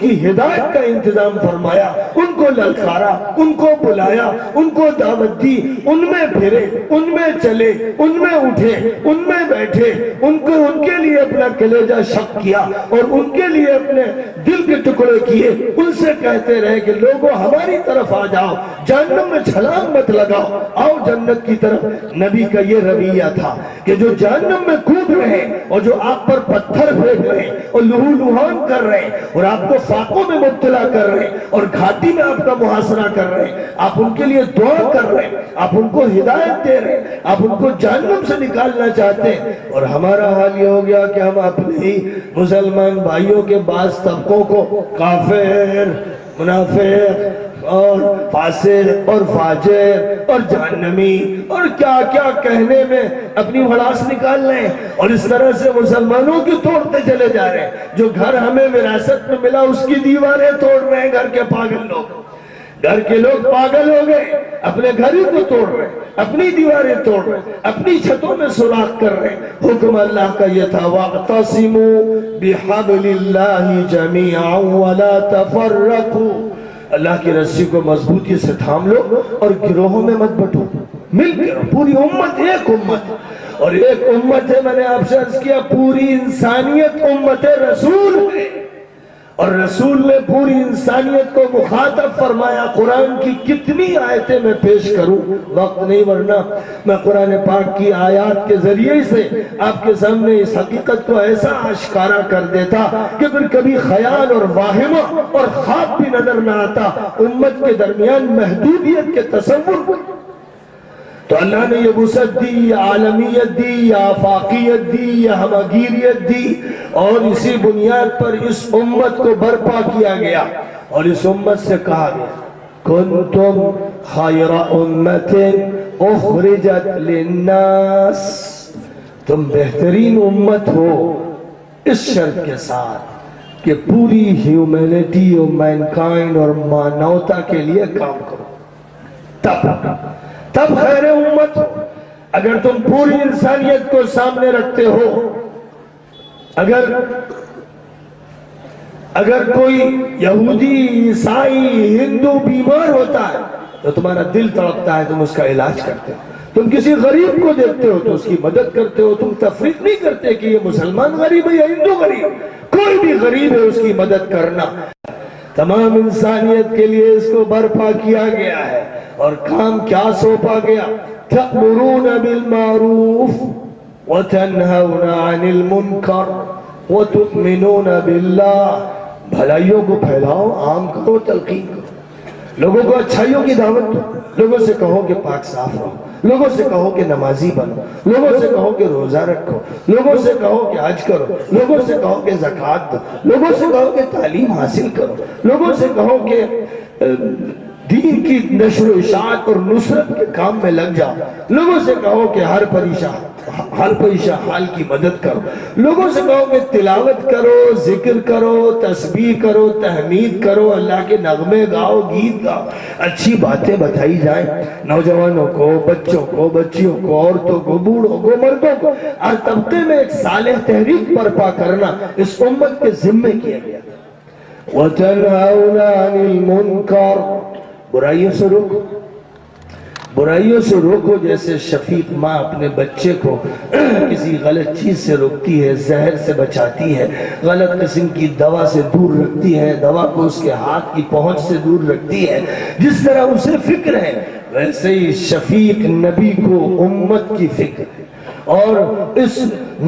کی ہدایت کا انتظام فرمایا، ان کو للکارا، ان کو بلایا، ان کو دعوت دی، ان میں پھرے، ان میں چلے، ان میں اٹھے، ان میں بیٹھے، ان کے لیے اپنا کلیجہ شق کیا اور ان کے لیے اپنے دل کے ٹکڑے کیے، ان سے کہتے رہے کہ لوگوں ہماری طرف آ جاؤ، جہنم میں چھلانگ مت لگاؤ، آؤ جنت کی طرف۔ نبی کا یہ رویہ تھا کہ جو جہنم میں کود رہے اور جو آپ پر پتھر پھینک رہے اور لہو لہان کر رہے اور آپ کو فاقوں میں مبتلا کر رہے اور گھاٹی میں آپ کا محاصرہ کر رہے، آپ ان کے لیے دعا کر رہے، آپ ان کو ہدایت دے رہے، آپ ان کو جہنم سے نکالنا چاہتے ہیں، اور ہمارا حال یہ ہو گیا کہ ہم اپنے ہی مسلمان بھائیوں کے بعض طبقوں کو کافر، منافق اور فاسق اور فاجر اور جہنمی اور کیا کیا کہنے میں اپنی بھڑاس نکال رہے ہیں، اور اس طرح سے مسلمانوں کی توڑتے چلے جا رہے ہیں۔ جو گھر ہمیں وراثت میں ملا اس کی دیواریں توڑ رہے ہیں گھر کے پاگل لوگ۔ گھر کے لوگ پاگل ہو گئے، اپنے گھر ہی کو توڑ رہے ہیں، اپنی دیواریں توڑ رہے ہیں، اپنی چھتوں میں سوراخ کر رہے ہیں۔ حکم اللہ کا یہ تھا وَاعْتَصِمُوا بِحَبْلِ اللَّهِ جَمِيعًا وَلَا تَفَرَّقُوا، اللہ کی رسی کو مضبوطی سے تھام لو اور گروہوں میں مت بٹو، مل کر پوری امت ایک امت، اور ایک امت ہے، میں نے آپ سے عرض کیا پوری انسانیت امت رسول ہے، اور رسول نے پوری انسانیت کو مخاطب فرمایا۔ قرآن کی کتنی آیتیں میں پیش کروں، وقت نہیں، ورنہ میں قرآن پاک کی آیات کے ذریعے سے آپ کے سامنے اس حقیقت کو ایسا آشکارا کر دیتا کہ پھر کبھی خیال اور واہمہ اور خواب بھی نظر نہ آتا امت کے درمیان محدودیت کے تصور۔ تو اللہ نے یہ وسعت دی، یا عالمیت دی، یا آفاقیت دی، یا ہمگیریت دی، اور اسی بنیاد پر اس امت کو برپا کیا گیا اور اس امت سے کہا گیا کنتم خیر امت اخرجت للناس، تم بہترین امت ہو اس شرط کے ساتھ کہ پوری ہیومینٹی اور مینکائنڈ اور مانوتا کے لیے کام کرو، تب خیر امت ہو۔ اگر تم پوری انسانیت کو سامنے رکھتے ہو، اگر کوئی یہودی، عیسائی، ہندو بیمار ہوتا ہے تو تمہارا دل تڑپتا ہے، تم اس کا علاج کرتے ہو، تم کسی غریب کو دیکھتے ہو تو اس کی مدد کرتے ہو، تم تفریق نہیں کرتے کہ یہ مسلمان غریب ہے یا ہندو غریب، کوئی بھی غریب ہے اس کی مدد کرنا۔ تمام انسانیت کے لیے اس کو برپا کیا گیا ہے، اور کام کیا سونپا گیا؟ تأمرون بالمعروف وتنہون عن المنکر وتؤمنون باللہ، بھلائیوں کو پھیلاؤ، عام کرو، تلقین کرو، لوگوں کو اچھائیوں کی دعوت دو، لوگوں سے کہو کہ پاک صاف رہو، لوگوں سے کہو کہ نمازی بنو، لوگوں سے کہو کہ روزہ رکھو، لوگوں سے کہو کہ حج کرو، لوگوں سے کہو کہ زکوٰۃ دو، لوگوں سے کہو کہ تعلیم حاصل کرو، لوگوں سے کہو کہ دین کی نشر و اشاعت اور نصرت کے کام میں لگ جاؤ، لوگوں سے کہو کہ ہر پریشان حال کی مدد کرو، لوگوں سے کہو کہ تلاوت کرو، ذکر کرو، تسبیح کرو، تحمید کرو، اللہ کے نغمے گاؤ، گیت گاؤ، اچھی باتیں بتائی جائیں، نوجوانوں کو، بچوں کو، بچیوں کو، عورتوں کو، بوڑھوں کو، مردوں کو، ہر طبقے میں ایک صالح تحریک برپا کرنا اس امت کے ذمے کیا گیا۔ وَتَنْهَوْنَ عَنِ الْمُنْكَرِ، برائیوں سے روکو، جیسے شفیق ماں اپنے بچے کو کسی غلط چیز سے روکتی ہے، زہر سے بچاتی ہے، غلط قسم کی دوا سے دور رکھتی ہے، دوا کو اس کے ہاتھ کی پہنچ سے دور رکھتی ہے، جس طرح اسے فکر ہے ویسے ہی شفیق نبی کو امت کی فکر ہے، اور اس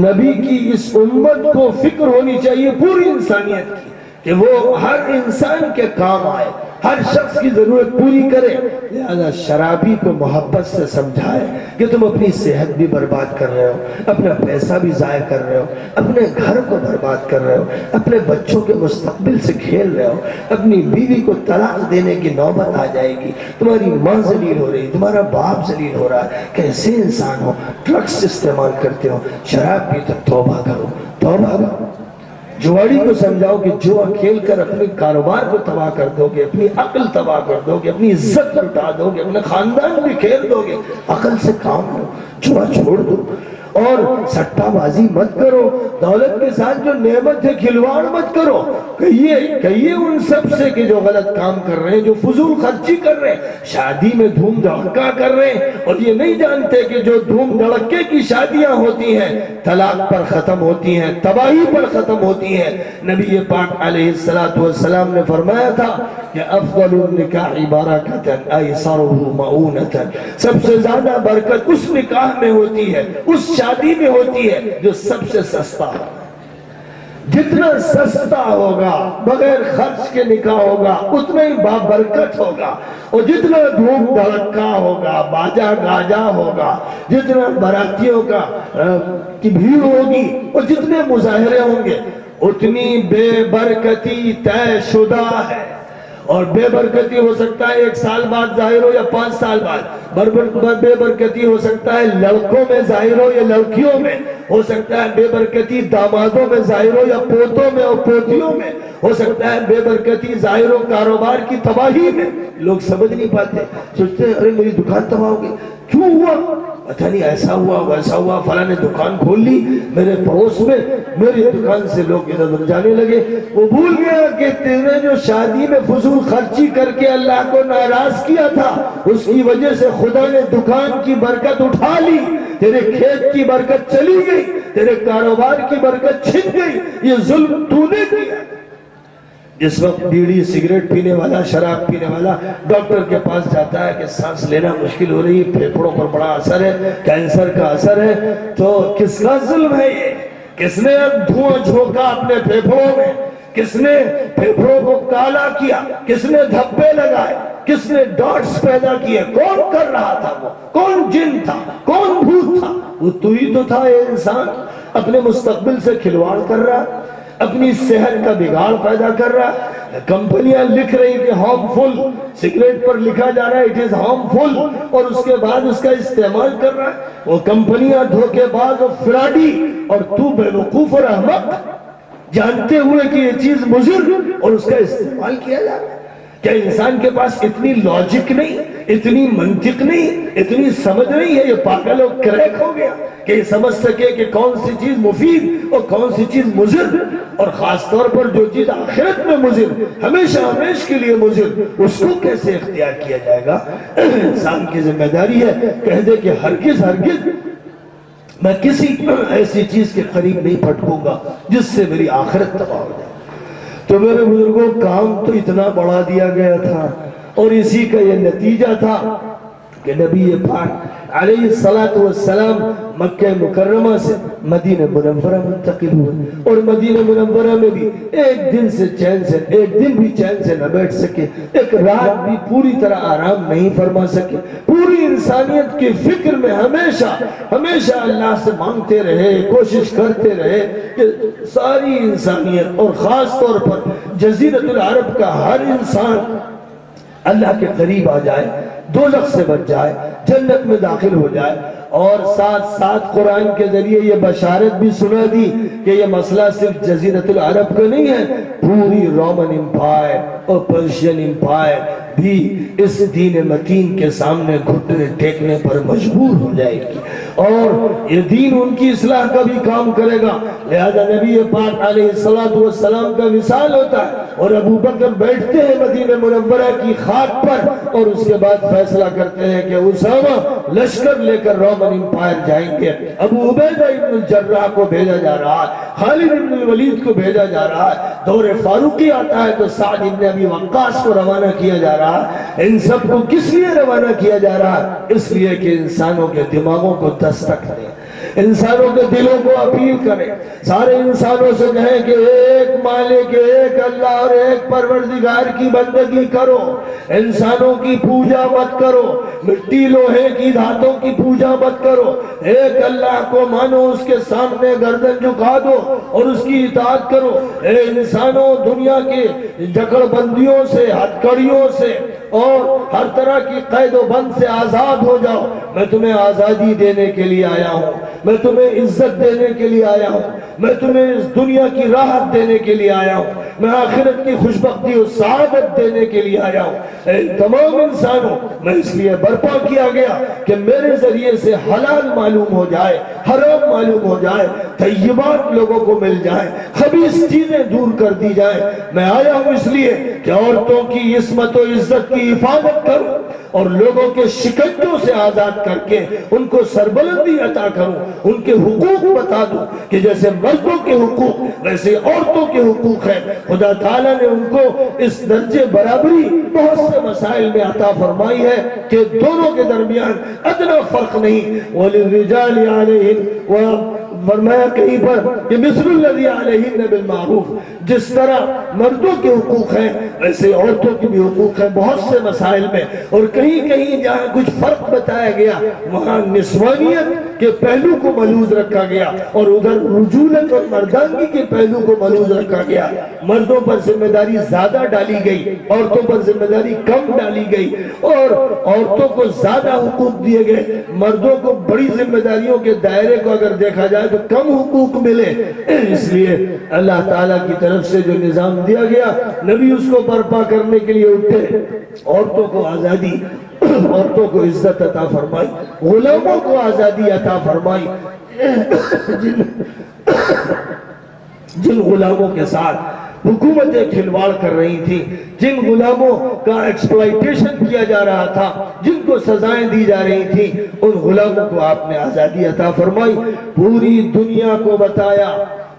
نبی کی اس امت کو فکر ہونی چاہیے پوری انسانیت کی کہ وہ ہر انسان کے کام آئے، ہر شخص کی ضرورت پوری کرے۔ لہذا شرابی کو محبت سے سمجھائے کہ تم اپنی صحت بھی برباد کر رہے ہو، اپنا پیسہ بھی ضائع کر رہے ہو، اپنے گھر کو برباد کر رہے ہو، اپنے بچوں کے مستقبل سے کھیل رہے ہو، اپنی بیوی کو طلاق دینے کی نوبت آ جائے گی، تمہاری ماں ذلیل ہو رہی، تمہارا باپ ذلیل ہو رہا ہے، کیسے انسان ہو، ڈرگس استعمال کرتے ہو، شراب پی کر توبہ کرو، توبہ کرو۔ جواری کو سمجھاؤ کہ جوا کھیل کر اپنے کاروبار کو تباہ کر دو گے، اپنی عقل تباہ کر دو گے، اپنی عزت لٹا دو گے، اپنے خاندان بھی کھیل دو گے، عقل سے کام لو، جوا چھوڑ دو۔ اور سٹا بازی مت کرو، دولت کے ساتھ جو نعمت ہے کھلواڑ مت کرو۔ کہیے ان سب سے کہ جو غلط کام کر رہے ہیں، جو فضول خرچی کر رہے ہیں، شادی میں دھوم دھڑکا کر رہے ہیں اور یہ نہیں جانتے کہ جو دھوم دھڑکے کی شادیاں ہوتی ہیں طلاق پر ختم ہوتی ہیں، تباہی پر ختم ہوتی ہیں۔ نبی پاک علیہ السلام نے فرمایا تھا کہ افضل النکاح برکۃ ایسرہ مؤونۃ، سب سے زیادہ برکت اس نکاح میں ہوتی ہے، اس شادی میں ہوتی ہے جو سب سے سستا ہے۔ جتنا سستا ہوگا، بغیر خرچ کے نکاح ہوگا، اتنا ہی بابرکت ہوگا، اور جتنا دھوم دھڑکا ہوگا، باجا گاجا ہوگا، جتنا براتیوں کی بھیڑ ہوگی اور جتنے مظاہرے ہوں گے، اتنی بے برکتی طے شدہ ہے۔ اور بے برکتی ہو سکتا ہے 1 سال بعد ظاہر ہو یا 5 سال بعد، بے برکتی ہو سکتا ہے لڑکوں میں ظاہر ہو یا لڑکیوں میں، ہو سکتا ہے بے برکتی دامادوں میں ظاہر ہو یا پوتوں میں اور پوتیوں میں، ہو سکتا ہے بے برکتی ظاہر ہو کاروبار کی تباہی میں۔ لوگ سمجھ نہیں پاتے، سوچتے ہیں ارے میری دکان تباہ ہو گئی، کیوں ہوا؟ اچھا نہیں، ایسا ہوا ویسا ہوا، فلاں نے دکان کھول لی میرے پڑوس میں، میری دکان سے لوگ ادھر ادھر جانے لگے۔ وہ بھول گیا کہ تیرے جو شادی میں فضول خرچی کر کے اللہ کو ناراض کیا تھا، اس کی وجہ سے خدا نے دکان کی برکت اٹھا لی، تیرے کھیت کی برکت چلی گئی، تیرے کاروبار کی برکت چھن گئی۔ یہ ظلم تو نے کیا۔ جس وقت بیڑی سگریٹ پینے والا، شراب پینے والا ڈاکٹر کے پاس جاتا ہے کہ سانس لینا مشکل ہو رہی ہے، پھیپھڑوں پر بڑا اثر ہے، کینسر کا اثر ہے، تو کس کا ظلم ہے یہ؟ کس نے دھواں جھونکا اپنے پھیپھڑوں میں؟ کس نے پھیپھڑوں کو کالا کیا؟ کس نے دھبے لگائے؟ کس نے ڈاٹس پیدا کیے؟ کون کر رہا تھا؟ وہ کون جن تھا؟ کون بھوت تھا؟ وہ تو ہی تو تھا۔ یہ انسان اپنے مستقبل سے کھلواڑ کر رہا، اپنی صحت کا بگاڑ پیدا کر رہا ہے۔ کمپنیاں لکھ رہی کہ ہارمفل، سگریٹ پر لکھا جا رہا ہے اٹ از ہارمفل، اور اس کے بعد اس کا استعمال کر رہا ہے۔ وہ کمپنیاں دھوکے باز اور فراڈی، اور تو بے وقوف اور احمق جانتے ہوئے کہ یہ چیز مضر اور اس کا استعمال کیا جا رہا ہے۔ کیا انسان کے پاس اتنی لاجک نہیں، اتنی منطق نہیں، اتنی سمجھ نہیں ہے؟ یہ پاگل اور کریک ہو گیا کہ یہ سمجھ سکے کہ کون سی چیز مفید اور کون سی چیز مضر، اور خاص طور پر جو چیز آخرت میں مضر، ہمیشہ ہمیش کے لیے مضر، اس کو کیسے اختیار کیا جائے گا؟ انسان کی ذمہ داری ہے کہہ دے کہ ہرگز ہرگز میں کسی ایسی چیز کے قریب نہیں پھٹکوں گا جس سے میری آخرت تباہ ہو جائے۔ تو میرے بزرگوں، کام تو اتنا بڑھا دیا گیا تھا، اور اسی کا یہ نتیجہ تھا کہ نبی پاک علیہ السلام مکہ مکرمہ سے مدینہ منورہ منتقل ہوئے، اور مدینہ منورہ میں بھی ایک دن بھی چین سے نہ بیٹھ سکے، ایک رات بھی پوری طرح آرام نہیں فرما سکے۔ پوری انسانیت کی فکر میں ہمیشہ اللہ سے مانگتے رہے، کوشش کرتے رہے کہ ساری انسانیت اور خاص طور پر جزیرۃ العرب کا ہر انسان اللہ کے قریب آ جائے، دوزخ سے بچ جائے، جنت میں داخل ہو جائے۔ اور ساتھ قرآن کے ذریعے یہ بشارت بھی سنا دی کہ یہ مسئلہ صرف جزیرۃ العرب کا نہیں ہے، پوری رومن امپائر اور پرشین امپائر بھی اس دین متین کے سامنے گھٹنے ٹیکنے پر مجبور ہو جائے گی، اور یہ دین ان کی اصلاح کا بھی کام کرے گا۔ لہذا نبی پاک علیہ السلام کا وصال ہوتا ہے، اور ابو بکر بیٹھتے ہیں مدینہ منورہ کی خاک پر، اور اس کے بعد فیصلہ کرتے ہیں کہ اسامہ لشکر لے کر رومن امپائر جائیں گے، ابو عبیدہ ابن الجراح کو بھیجا جا رہا ہے، خالد ابن الولید کو بھیجا جا رہا ہے، دور فاروقی آتا ہے تو سعد ابن ابی وقاص کو روانہ کیا جا رہا ہے۔ ان سب کو کس لیے روانہ کیا جا رہا ہے؟ اس لیے کہ انسانوں کے دماغوں کو دستک دے، انسانوں کے دلوں کو اپیل کرے، سارے انسانوں سے کہیں کہ ایک مالک، ایک اللہ اور ایک پروردگار کی بندگی کرو، انسانوں کی پوجا مت کرو، مٹی لوہے کی دھاتوں کی پوجا مت کرو، ایک اللہ کو مانو، اس کے سامنے گردن جھکا دو اور اس کی اطاعت کرو۔ اے انسانوں، دنیا کے جکڑ بندیوں سے، ہتھکڑیوں سے اور ہر طرح کی قید و بند سے آزاد ہو جاؤ، میں تمہیں آزادی دینے کے لیے آیا ہوں، میں تمہیں عزت دینے کے لیے آیا ہوں۔ میں تمہیں اس دنیا کی راحت دینے کے لیے آیا ہوں، میں آخرت کی خوشبختی اور سعادت دینے کے لیے آیا ہوں۔ اے تمام انسانوں، میں اس لیے برپا کیا گیا کہ میرے ذریعے سے حلال معلوم ہو جائے، حرام معلوم ہو جائے، طیبات لوگوں کو مل جائے، خبیث چیزیں دور کر دی جائیں۔ میں آیا ہوں اس لیے کہ عورتوں کی عصمت و عزت کی حفاظت کروں اور لوگوں کے شکنجوں سے آزاد کر کے ان کو سربلندی عطا کروں، ان کے حقوق بتا دوں کہ جیسے مردوں کے حقوق ویسے عورتوں کے حقوق ہیں۔ خدا تعالیٰ نے ان کو اس درجے برابری بہت سے مسائل میں عطا فرمائی ہے کہ دونوں کے درمیان ادنا فرق نہیں۔ وَلِلرِّجَالِ عَلَيْهِمْ، فرمایا کہیں پر کہ مثل الذی علیہن بالمعروف، جس طرح مردوں کے حقوق ہیں ویسے عورتوں کے بھی حقوق ہیں بہت سے مسائل میں، اور کہیں کہیں جہاں کچھ فرق بتایا گیا وہاں نسوانیت کے پہلو کو ملحوظ رکھا گیا اور ادھر رجولت اور مردانگی کے پہلو کو ملحوظ رکھا گیا۔ مردوں پر ذمہ داری زیادہ ڈالی گئی، عورتوں پر ذمہ داری کم ڈالی گئی، اور عورتوں کو زیادہ حقوق دیے گئے، مردوں کو بڑی ذمہ داریوں کے دائرے کو اگر دیکھا جائے تو کم حقوق ملے۔ اس لیے اللہ تعالیٰ کی طرف سے جو نظام دیا گیا نبی اس کو برپا کرنے کے لیے اٹھے۔ عورتوں کو آزادی، عورتوں کو عزت عطا فرمائی، غلاموں کو آزادی عطا فرمائی۔ جن غلاموں کے ساتھ حکومتیں کھلواڑ کر رہی تھی، جن غلاموں کا ایکسپلائٹیشن کیا جا رہا تھا، جن کو سزائیں دی جا رہی تھی، ان غلاموں کو آپ نے آزادی عطا فرمائی۔ پوری دنیا کو بتایا،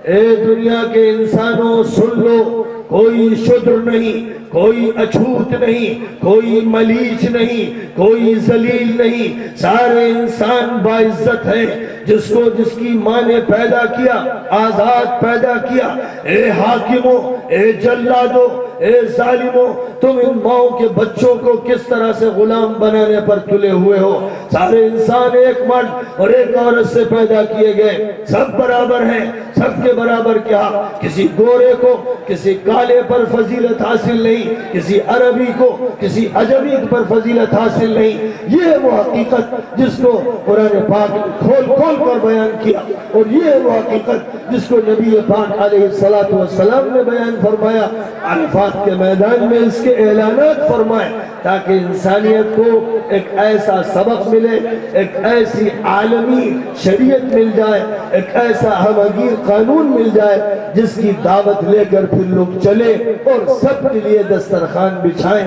اے دنیا کے انسانوں سن لو، کوئی شدر نہیں، کوئی اچھوت نہیں، کوئی ملیچ نہیں، کوئی ذلیل نہیں، سارے انسان باعزت ہیں۔ جس کو جس کی ماں نے پیدا کیا، آزاد پیدا کیا۔ اے حاکموں، اے جلادوں، اے ظالموں، تم ان ماؤں کے بچوں کو کس طرح سے غلام بنانے پر تلے ہوئے ہو۔ سارے انسان ایک مرد اور ایک عورت سے پیدا کیے گئے، سب برابر ہیں، سب کے برابر کیا؟ کسی گورے کو کسی کالے پر فضیلت حاصل نہیں، کسی عربی کو کسی عجمی پر فضیلت حاصل نہیں۔ یہ ہے وہ حقیقت جس کو قرآن پاک نے کھول کھول کر بیان کیا، اور یہ ہے وہ حقیقت جس کو نبی پاک علیہ السلام نے بیان فرمایا۔ عرفات کے میدان میں اس کے اعلانات فرمائے تاکہ انسانیت کو ایک ایسا سبق ملے، ایک ایسی عالمی شریعت مل جائے، ایک ایسا ہمگیر قانون مل جائے جس کی دعوت لے کر پھر لوگ چلے اور سب کے لیے دسترخوان بچھائیں۔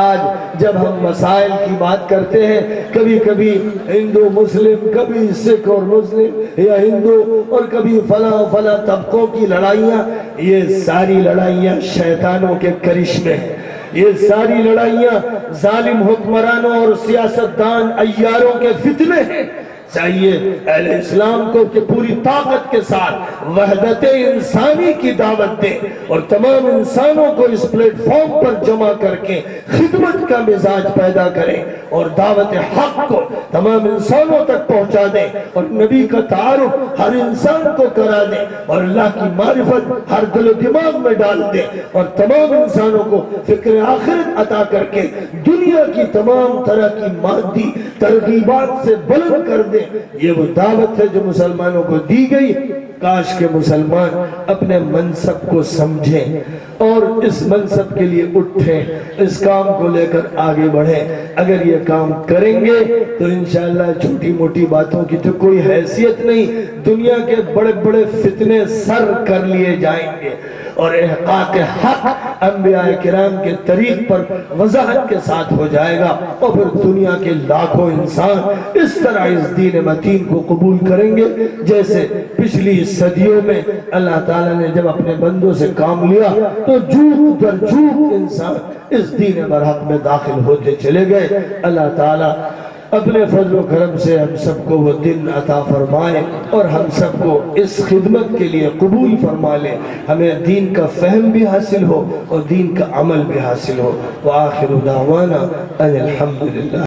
آج جب ہم مسائل کی بات کرتے ہیں، کبھی کبھی ہندو مسلم، کبھی سکھ اور مسلم یا ہندو، اور کبھی فلاں فلاں طبقوں کی لڑائیاں، یہ ساری لڑائیاں شیطانوں کے کرشمے ہیں۔ یہ ساری لڑائیاں ظالم حکمرانوں اور سیاستدان عیاروں کے فتنے ہیں۔ چاہیے اہل اسلام کو کہ پوری طاقت کے ساتھ وحدت انسانی کی دعوت دیں اور تمام انسانوں کو اس پلیٹ فارم پر جمع کر کے خدمت کا مزاج پیدا کریں اور دعوت حق کو تمام انسانوں تک پہنچا دیں اور نبی کا تعارف ہر انسان کو کرا دیں اور اللہ کی معرفت ہر دل و دماغ میں ڈال دیں اور تمام انسانوں کو فکر آخرت عطا کر کے دنیا کی تمام طرح کی مادی ترغیبات سے بلند کر دیں۔ یہ وہ دعوت ہے جو مسلمانوں کو دی گئی۔ کاش کہ مسلمان اپنے منصب کو سمجھیں اور اس منصب کے لیے اٹھیں، اس کام کو لے کر آگے بڑھیں۔ اگر یہ کام کریں گے تو انشاءاللہ چھوٹی موٹی باتوں کی تو کوئی حیثیت نہیں، دنیا کے بڑے بڑے فتنے سر کر لیے جائیں گے اور احقاق حق انبیاء کرام کے طریق پر وضاحت کے ساتھ ہو جائے گا، اور پھر دنیا کے لاکھوں انسان اس طرح اس دین متین کو قبول کریں گے جیسے پچھلی صدیوں میں اللہ تعالیٰ نے جب اپنے بندوں سے کام لیا تو جھوک در جھوک انسان اس دین برحق میں داخل ہوتے چلے گئے۔ اللہ تعالیٰ اپنے فضل و کرم سے ہم سب کو وہ دن عطا فرمائے اور ہم سب کو اس خدمت کے لیے قبول فرما لے، ہمیں دین کا فہم بھی حاصل ہو اور دین کا عمل بھی حاصل ہو۔ وآخر دعوانا ان الحمدللہ۔